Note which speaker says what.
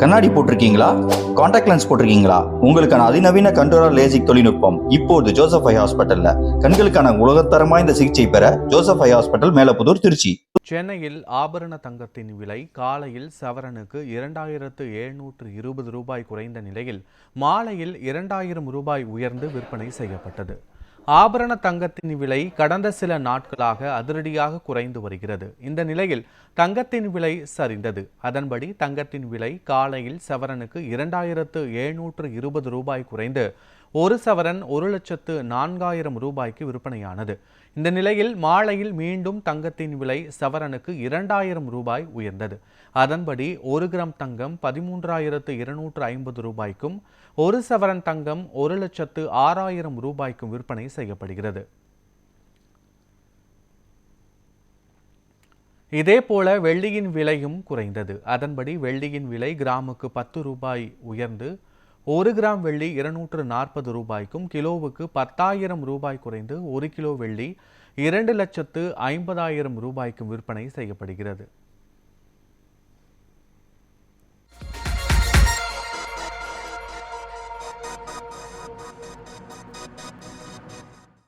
Speaker 1: கண்ணாடி போட்டிருக்கீங்களா? Contact lens போட்டிருக்கீங்களா? உங்களுக்கான அதிநவீன கண்டோரா லேசிக் தொழில்நுட்பம் இப்போது ஜோசப் ஐ ஹாஸ்பிட்டல்ல. கண்களுக்கான உலகத்தரம் வாய்ந்த சிகிச்சை பெற Joseph eye hospital, Melapudur, Trichy.
Speaker 2: சென்னையில் ஆபரண தங்கத்தின் விலை காலையில் சவரனுக்கு 2720 ரூபாய் குறைந்த நிலையில் மாலையில் 2000 ரூபாய் உயர்ந்து விற்பனை செய்யப்பட்டது. ஆபரண தங்கத்தின் விலை கடந்த சில நாட்களாக அதிரடியாக குறைந்து வருகிறது. இந்த நிலையில் தங்கத்தின் விலை சரிந்தது. அதன்படி தங்கத்தின் விலை காலையில் சவரனுக்கு 2720 ரூபாய் குறைந்து ஒரு சவரன் 1,04,000 ரூபாய்க்கு விற்பனையானது. இந்த நிலையில் மாலையில் மீண்டும் தங்கத்தின் விலை சவரனுக்கு 2000 ரூபாய் உயர்ந்தது. அதன்படி 1 கிராம் தங்கம் 13,250 ரூபாய்க்கும் ஒரு சவரன் தங்கம் 1,06,000 ரூபாய்க்கும் விற்பனை செய்யப்படுகிறது. இதேபோல வெள்ளியின் விலையும் குறைந்தது. அதன்படி வெள்ளியின் விலை கிராமுக்கு 10 ரூபாய் உயர்ந்து 1 கிராம் வெள்ளி 240 ரூபாய்க்கும் கிலோவுக்கு 10,000 ரூபாய் குறைந்து 1 கிலோ வெள்ளி 2,50,000 ரூபாய்க்கும் விற்பனை செய்யப்படுகிறது.